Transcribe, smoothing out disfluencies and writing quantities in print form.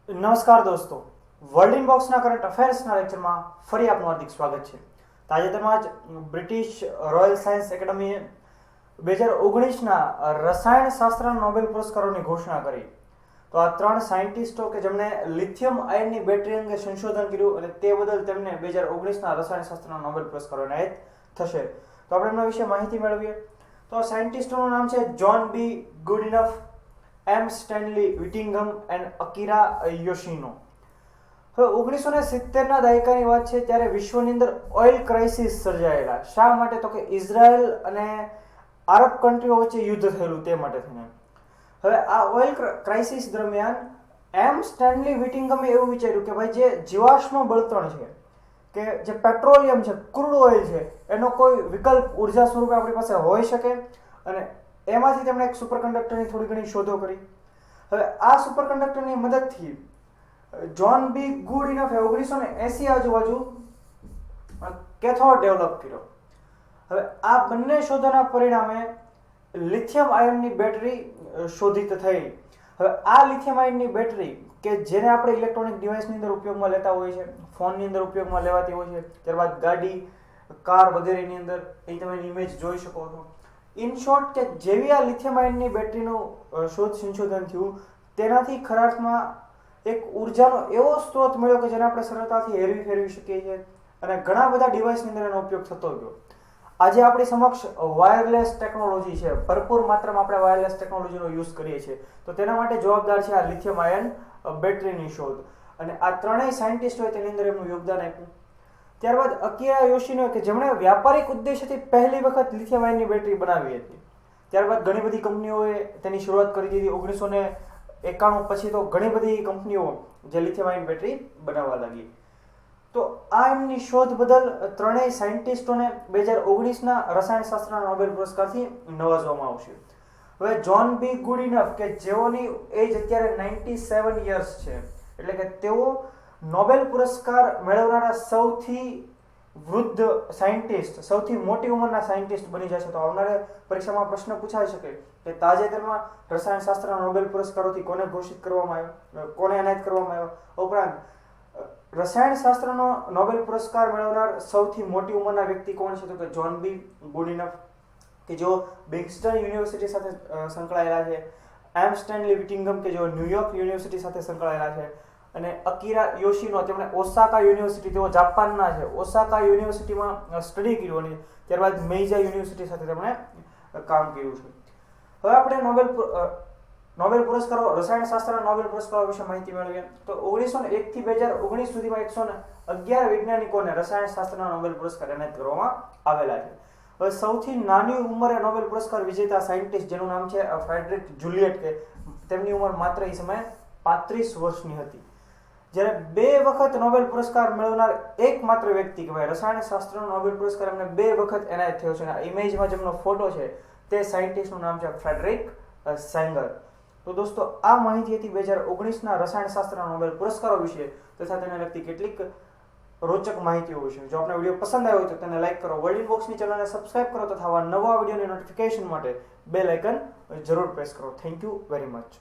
નમસ્કાર દોસ્તો, world ઇનબોક્સના current અફેર્સના લેક્ચરમાં ફરી આપનું હાર્દિક સ્વાગત છે. તાજેતરમાં જ બ્રિટિશ રોયલ સાયન્સ એકેડમીએ 2019ના રસાયણશાસ્ત્રના નોબેલ પુરસ્કારોની ઘોષણા કરી. તો આ ત્રણ સાયન્ટિસ્ટો કે જેમણે લિથિયમ આયનની બેટરી અંગે સંશોધન કર્યું અને તે બદલ તેમને 2019ના રસાયણશાસ્ત્રના નોબેલ પુરસ્કારો એનાયત થશે. તો આપણે એમના વિશે માહિતી મેળવીએ. તો સાયન્ટિસ્ટોનું નામ છે John B Goodenough, M Stanley Whittingham and Akira Yoshino. હવે 1970ના દાયકાની વાત છે ત્યારે વિશ્વની અંદર ઓઇલ ક્રાઇસિસ સર્જાયેલા. શા માટે? તો કે ઇઝરાયલ અને આરબ કન્ટ્રીઓ વચ્ચે યુદ્ધ થયેલું તે માટે થઈને. હવે આ ઓઇલ ક્રાઇસિસ દરમિયાન એમ સ્ટેનલી વિટિંગમે એવું વિચાર્યું કે ભાઈ જે જીવાશ્મ બળતણ છે કે જે પેટ્રોલિયમ છે, ક્રૂડ ઓઇલ છે, એનો કોઈ વિકલ્પ ઉર્જા સ્વરૂપે આપણી પાસે હોઈ શકે અને એમાંથી તેમણે એક સુપરકન્ડક્ટરની થોડી ઘણી શોધો કરી. હવે આ સુપરકન્ડક્ટરની મદદથી જ્હોન બી ગુડઇનફે 1980 આજુબાજુ કેથોડ ડેવલપ કર્યો. હવે આ બંને શોધોના પરિણામે લિથિયમ આયનની બેટરી શોધિત થઈ. હવે આ લિથિયમ આયનની બેટરી કે જેને આપણે ઇલેક્ટ્રોનિક ડિવાઇસની અંદર ઉપયોગમાં લેતા હોઈએ છીએ, ફોનની અંદર ઉપયોગમાં લેવાતી હોય છે, ત્યારબાદ ગાડી, કાર વગેરેની અંદર અહીં તમે ઇમેજ જોઈ શકો છો. ઇન શોર્ટ કે જેવી આ લિથિયમ આયનની બેટરીનું સંશોધન થયું તેનાથી ખરા અર્થમાં એક ઉર્જાનો એવો સ્ત્રોત મળ્યો કે જેને આપણે સરળતાથી હેરવી ફેરવી શકીએ છીએ અને ઘણા બધા ડિવાઇસની અંદર એનો ઉપયોગ થતો ગયો. આજે આપણી સમક્ષ વાયરલેસ ટેકનોલોજી છે, ભરપૂર માત્રામાં આપણે વાયરલેસ ટેકનોલોજીનો યુઝ કરીએ છીએ. તો તેના માટે જવાબદાર છે આ લિથિયમ આયન બેટરીની શોધ અને આ ત્રણેય સાયન્ટિસ્ટોએ તેની અંદર એમનું યોગદાન આપ્યું. ત્યારબાદ અકીરા યોશિનો કે જેમણે વ્યાપારિક ઉદ્દેશ્યથી પહેલી વખત લિથિયમ આયનની બેટરી બનાવી હતી. ત્યારબાદ ઘણી બધી કંપનીઓએ તેની શરૂઆત કરી દીધી. 1991 પછી તો ઘણી બધી કંપનીઓ જે લિથિયમ આયન બેટરી બનાવવા લાગી. તો આ એમની શોધ બદલ ત્રણેય સાયન્ટિસ્ટોને 2019ના રસાયણશાસ્ત્રના નોબેલ પુરસ્કારથી નવાજવામાં આવશે. હવે જ્હોન બી ગુડઇનફ કે જેઓની એજ અત્યારે 97 યર્સ છે, એટલે કે તેઓ નોબેલ પુરસ્કાર મેળવનારા સૌથી વૃદ્ધ સાયન્ટિસ્ટ, સૌથી મોટી ઉંમરના સાયન્ટિસ્ટ બની જશે. તો આવનારી પરીક્ષામાં પ્રશ્ન પૂછાઈ શકે કે તાજેતરમાં રસાયણશાસ્ત્રના નોબેલ પુરસ્કારોથી કોને ઘોષિત કરવામાં આવ્યો, કોને એનાયત કરવામાં આવ્યો. ઉપરાંત રસાયણશાસ્ત્રનો નોબેલ પુરસ્કાર મેળવનાર સૌથી મોટી ઉંમરના વ્યક્તિ કોણ છે? તો કે જ્હોન બી ગુડઇનફ કે જેઓ બિંગસ્ટન યુનિવર્સિટી સાથે સંકળાયેલા છે, એમ સ્ટેનલી વિટિંગમ કે જેઓ ન્યુયોર્ક યુનિવર્સિટી સાથે સંકળાયેલા છે અને અકીરા યોશિનો તેમણે ઓસાકા યુનિવર્સિટી, તેઓ જાપાનના છે, ઓસાકા યુનિવર્સિટીમાં સ્ટડી કર્યું અને ત્યારબાદ મેઇજા યુનિવર્સિટી સાથે તેમણે કામ કર્યું છે. હવે આપણે નોબેલ પુરસ્કારો, રસાયણશાસ્ત્રના નોબેલ પુરસ્કારો વિશે માહિતી મેળવીએ. તો 1901 થી 2019 સુધીમાં 111 વૈજ્ઞાનિકોને રસાયણશાસ્ત્રના નોબેલ પુરસ્કાર એનાયત કરવામાં આવેલા છે. હવે સૌથી નાની ઉંમરે નોબેલ પુરસ્કાર વિજેતા સાયન્ટિસ્ટ જેનું નામ છે ફ્રેડરિક જુલિયટ કે તેમની ઉંમર માત્ર એ સમયે 35 વર્ષની હતી. જ્યારે 2 વખત નોબેલ પુરસ્કાર મેળવનાર એકમાત્ર વ્યક્તિ કે ભાઈ રસાયણશાસ્ત્રનો નોબેલ પુરસ્કાર એમને 2 વખત એનાયત થયો છે અને ઇમેજમાં જેમનો ફોટો છે તે સાયન્ટિસ્ટનું નામ છે ફ્રેડરિક સેંગર. તો દોસ્તો, આ માહિતી હતી 2019ના રસાયણશાસ્ત્રના નોબેલ પુરસ્કારો વિશે તથા તેને લગતી કેટલીક રોચક માહિતીઓ વિશે. જો આપને વિડીયો પસંદ આવ્યો હોય તો તેને લાઈક કરો, વર્લ્ડ ઇનબોક્સની ચેનલને સબસ્ક્રાઇબ કરો તથા આવા નવા વિડીયોની નોટિફિકેશન માટે બેલ આઇકન જરૂર પ્રેસ કરો. Thank you very much.